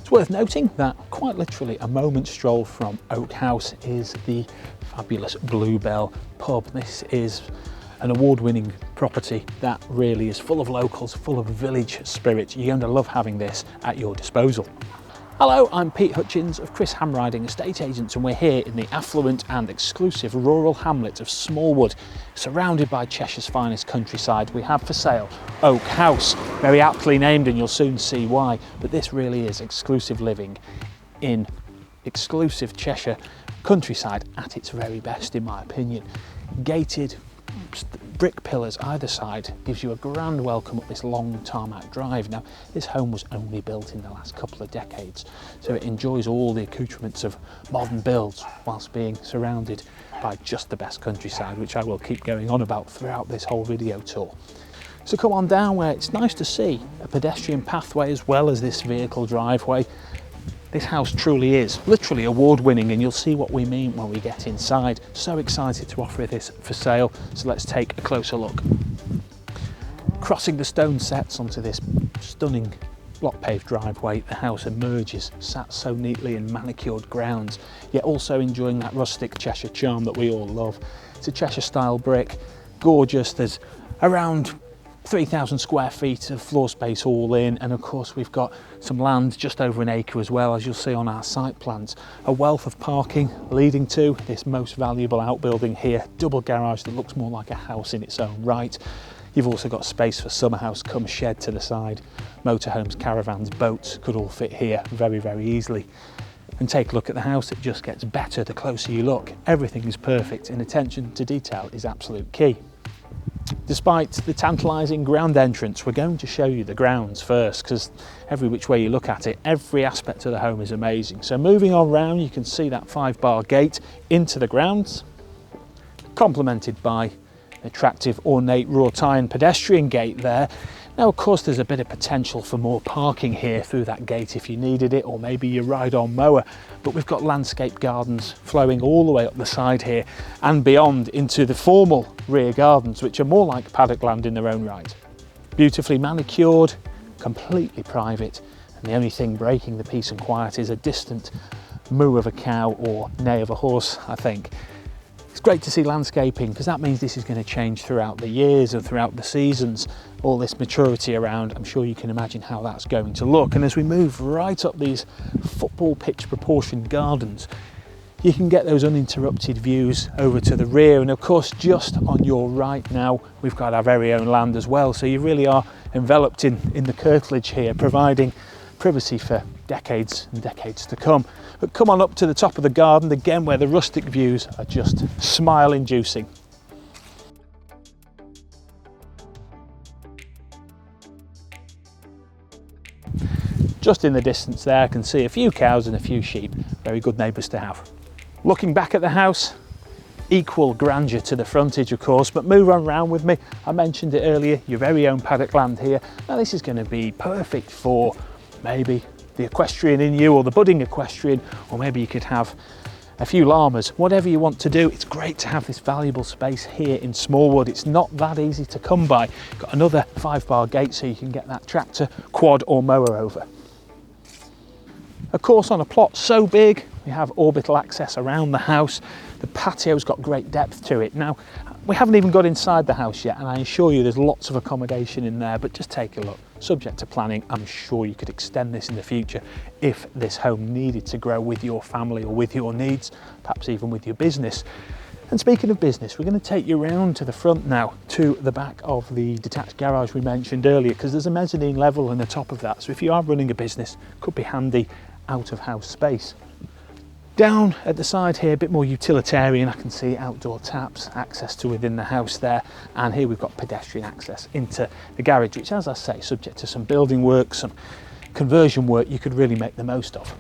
It's worth noting that quite literally a moment's stroll from Oak House is the fabulous Bluebell pub. This is an award-winning property that really is full of locals, full of village spirit. You're going to love having this at your disposal. Hello, I'm Pete Hutchins of Chris Hamriding Estate Agents, and we're here in the affluent and exclusive rural hamlet of Smallwood. Surrounded by Cheshire's finest countryside, we have for sale Oak House, very aptly named, and you'll soon see why. But this really is exclusive living in exclusive Cheshire countryside at its very best, in my opinion. Gated brick pillars either side gives you a grand welcome up this long tarmac drive. Now, this home was only built in the last couple of decades, so it enjoys all the accoutrements of modern builds whilst being surrounded by just the best countryside, which I will keep going on about throughout this whole video tour. So come on down, where it's nice to see a pedestrian pathway as well as this vehicle driveway. This house truly is literally award-winning, and you'll see what we mean when we get inside. So excited to offer this for sale, so let's take a closer look. Crossing the stone steps onto this stunning block paved driveway, the house emerges sat so neatly in manicured grounds, yet also enjoying that rustic Cheshire charm that we all love. It's a Cheshire style brick, gorgeous. There's around 3,000 square feet of floor space all in, and of course we've got some land just over an acre as well, as you'll see on our site plans. A wealth of parking leading to this most valuable outbuilding here, double garage that looks more like a house in its own right. You've also got space for summer house come shed to the side. Motorhomes, caravans, boats could all fit here very, very easily. And take a look at the house, it just gets better the closer you look. Everything is perfect, and attention to detail is absolute key. Despite the tantalising ground entrance, we're going to show you the grounds first, because every which way you look at it, every aspect of the home is amazing. So moving on round, you can see that 5-bar gate into the grounds, complemented by an attractive ornate wrought iron pedestrian gate there. Now, of course, there's a bit of potential for more parking here through that gate if you needed it, or maybe your ride-on mower, but we've got landscape gardens flowing all the way up the side here and beyond into the formal rear gardens, which are more like paddock land in their own right. Beautifully manicured, completely private, and the only thing breaking the peace and quiet is a distant moo of a cow or neigh of a horse, I think. It's great to see landscaping, because that means this is going to change throughout the years and throughout the seasons. All this maturity around, I'm sure you can imagine how that's going to look. And as we move right up these football pitch proportioned gardens, you can get those uninterrupted views over to the rear. And of course, just on your right now, we've got our very own land as well. So you really are enveloped in the curtilage here, providing privacy for decades and decades to come. But come on up to the top of the garden again, where the rustic views are just smile inducing. Just in the distance there, I can see a few cows and a few sheep. Very good neighbours to have. Looking back at the house, equal grandeur to the frontage, of course, but move on round with me. I mentioned it earlier, your very own paddock land here. Now, this is going to be perfect for maybe the equestrian in you, or the budding equestrian, or maybe you could have a few llamas. Whatever you want to do, it's great to have this valuable space here in Smallwood. It's not that easy to come by. Got another 5-bar gate so you can get that tractor, quad or mower over. Of course, on a plot so big, we have orbital access around the house. The patio's got great depth to it. Now, we haven't even got inside the house yet, and I assure you there's lots of accommodation in there, but just take a look. Subject to planning, I'm sure you could extend this in the future if this home needed to grow with your family or with your needs, perhaps even with your business. And speaking of business, we're going to take you round to the front now, to the back of the detached garage we mentioned earlier, because there's a mezzanine level on the top of that. So if you are running a business, it could be handy out of house space. Down at the side here, a bit more utilitarian. I can see outdoor taps, access to within the house there, and here we've got pedestrian access into the garage, which, as I say, subject to some building work, some conversion work, you could really make the most of.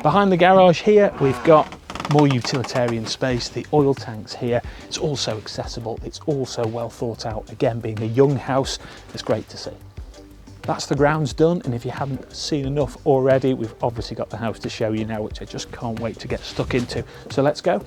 Behind the garage here, we've got more utilitarian space. The oil tanks here, it's also accessible, it's also well thought out. Again, being a young house, it's great to see. That's the grounds done, and if you haven't seen enough already, we've obviously got the house to show you now, which I just can't wait to get stuck into. So let's go.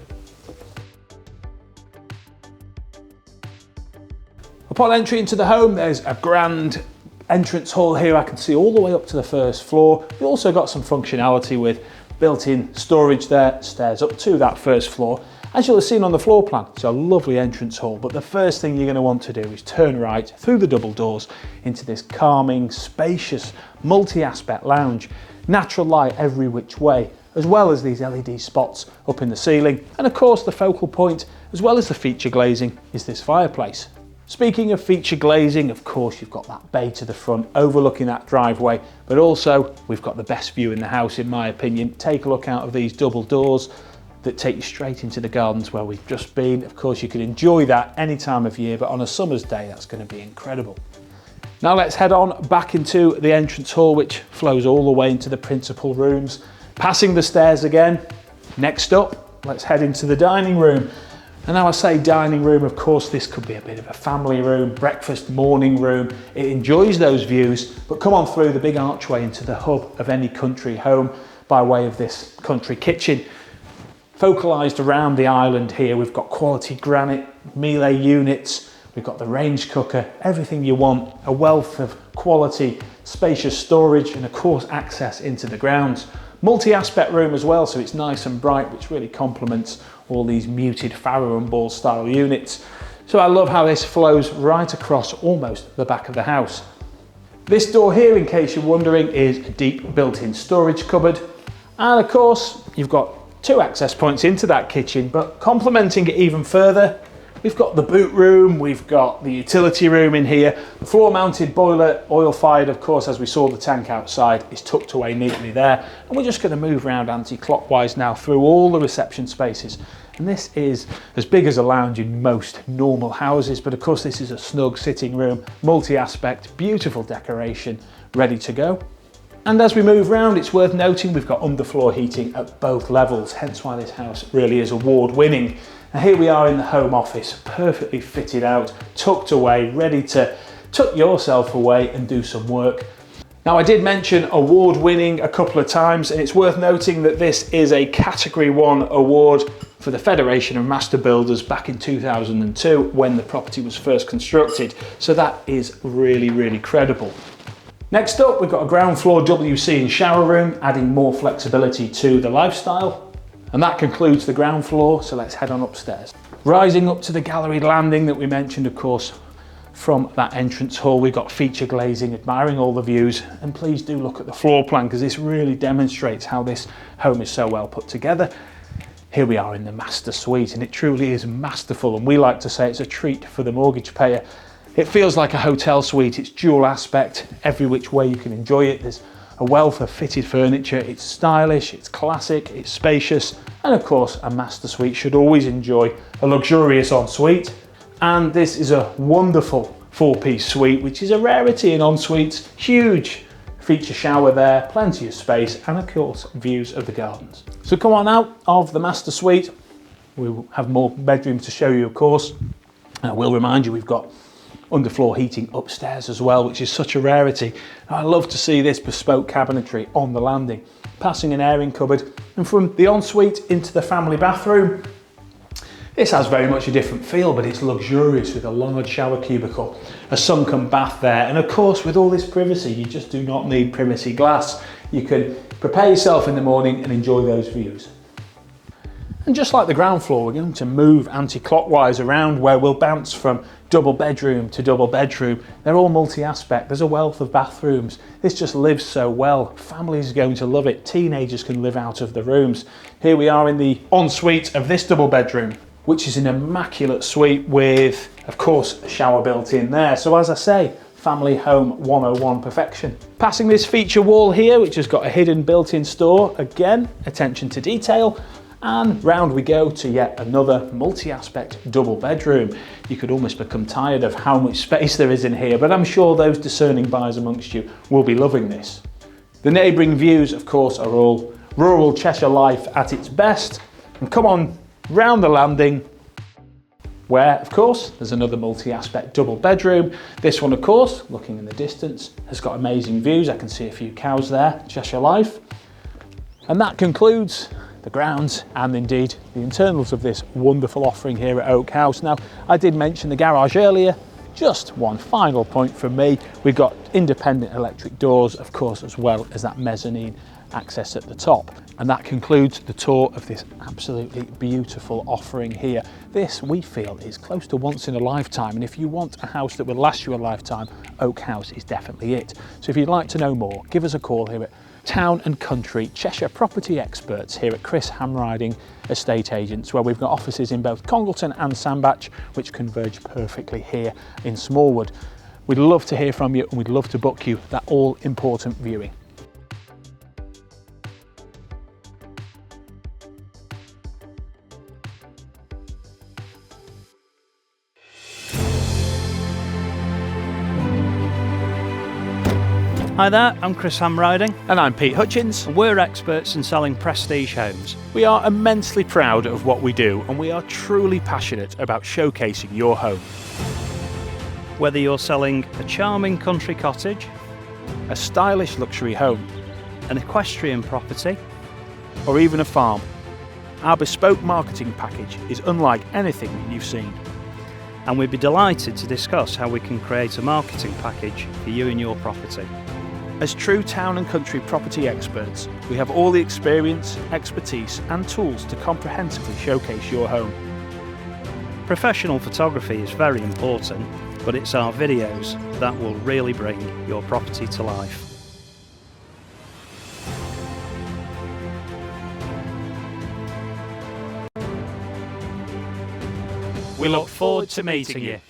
Upon entry into the home, there's a grand entrance hall here, I can see all the way up to the first floor. We've also got some functionality with built-in storage there, stairs up to that first floor. As you'll have seen on the floor plan, it's a lovely entrance hall, but the first thing you're going to want to do is turn right through the double doors into this calming, spacious, multi-aspect lounge. Natural light every which way, as well as these LED spots up in the ceiling. And of course, the focal point, as well as the feature glazing, is this fireplace. Speaking of feature glazing, of course, you've got that bay to the front overlooking that driveway, but also we've got the best view in the house, in my opinion. Take a look out of these double doors that take you straight into the gardens where we've just been. Of course, you can enjoy that any time of year, but on a summer's day, that's going to be incredible. Now let's head on back into the entrance hall, which flows all the way into the principal rooms. Passing the stairs again. Next up, let's head into the dining room. And now I say dining room, of course, this could be a bit of a family room, breakfast, morning room. It enjoys those views, but come on through the big archway into the hub of any country home by way of this country kitchen. Focalised around the island here, we've got quality granite, Miele units, we've got the range cooker, everything you want, a wealth of quality, spacious storage, and of course access into the grounds. Multi-aspect room as well, so it's nice and bright, which really complements all these muted Farrow and Ball style units. So I love how this flows right across almost the back of the house. This door here, in case you're wondering, is a deep built-in storage cupboard. And of course, you've got two access points into that kitchen, but complementing it even further, we've got the boot room, we've got the utility room in here, the floor mounted boiler, oil fired, of course, as we saw the tank outside, is tucked away neatly there. And we're just going to move around anti-clockwise now through all the reception spaces. And this is as big as a lounge in most normal houses, but of course this is a snug sitting room, multi-aspect, beautiful decoration, ready to go. And as we move around, it's worth noting we've got underfloor heating at both levels, hence why this house really is award-winning. And here we are in the home office, perfectly fitted out, tucked away, ready to tuck yourself away and do some work. Now, I did mention award-winning a couple of times, and it's worth noting that this is a Category 1 award for the Federation of Master Builders back in 2002 when the property was first constructed. So that is really, really credible. Next up, we've got a ground floor WC and shower room, adding more flexibility to the lifestyle. And that concludes the ground floor, so let's head on upstairs. Rising up to the gallery landing that we mentioned, of course, from that entrance hall, we've got feature glazing, admiring all the views. And please do look at the floor plan, because this really demonstrates how this home is so well put together. Here we are in the master suite, and it truly is masterful, and we like to say it's a treat for the mortgage payer. It feels like a hotel suite, it's dual aspect, every which way you can enjoy it. There's a wealth of fitted furniture, it's stylish, it's classic, it's spacious, and of course a master suite should always enjoy a luxurious ensuite. And this is a wonderful 4-piece suite, which is a rarity in en-suites. Huge feature shower there, plenty of space, and of course views of the gardens. So come on out of the master suite. We will have more bedrooms to show you, of course. And I will remind you, we've got underfloor heating upstairs as well, which is such a rarity. I love to see this bespoke cabinetry on the landing, passing an airing cupboard, and from the ensuite into the family bathroom. This has very much a different feel, but it's luxurious with a large shower cubicle, a sunken bath there, and of course with all this privacy, you just do not need privacy glass. You can prepare yourself in the morning and enjoy those views. And just like the ground floor, we're going to move anti-clockwise around, where we'll bounce from double bedroom to double bedroom. They're all multi-aspect. There's a wealth of bathrooms. This just lives so well. Families are going to love it. Teenagers can live out of the rooms. Here we are in the ensuite of this double bedroom, which is an immaculate suite with, of course, a shower built in there. So as I say, family home 101 perfection. Passing this feature wall here, which has got a hidden built-in store. Again, attention to detail. And round we go to yet another multi-aspect double bedroom. You could almost become tired of how much space there is in here, but I'm sure those discerning buyers amongst you will be loving this. The neighbouring views, of course, are all rural Cheshire life at its best. And come on round the landing, where, of course, there's another multi-aspect double bedroom. This one, of course, looking in the distance, has got amazing views. I can see a few cows there, Cheshire life. And that concludes the grounds and indeed the internals of this wonderful offering here at Oak House. Now, I did mention the garage earlier. Just one final point from me. We've got independent electric doors, of course, as well as that mezzanine access at the top. And that concludes the tour of this absolutely beautiful offering here. This, we feel, is close to once in a lifetime, and if you want a house that will last you a lifetime, Oak House is definitely it. So if you'd like to know more, give us a call here at Town and Country Cheshire property experts here at Chris Hamriding Estate Agents, where we've got offices in both Congleton and Sandbach, which converge perfectly here in Smallwood. We'd love to hear from you, and we'd love to book you that all-important viewing. Hi there, I'm Chris Hamriding. And I'm Pete Hutchins. We're experts in selling prestige homes. We are immensely proud of what we do, and we are truly passionate about showcasing your home. Whether you're selling a charming country cottage, A stylish luxury home, an equestrian property, or even a farm, our bespoke marketing package is unlike anything you've seen. and we'd be delighted to discuss how we can create a marketing package for you and your property. As true town and country property experts, we have all the experience, expertise and tools to comprehensively showcase your home. Professional photography is very important, but it's our videos that will really bring your property to life. We look forward to meeting you.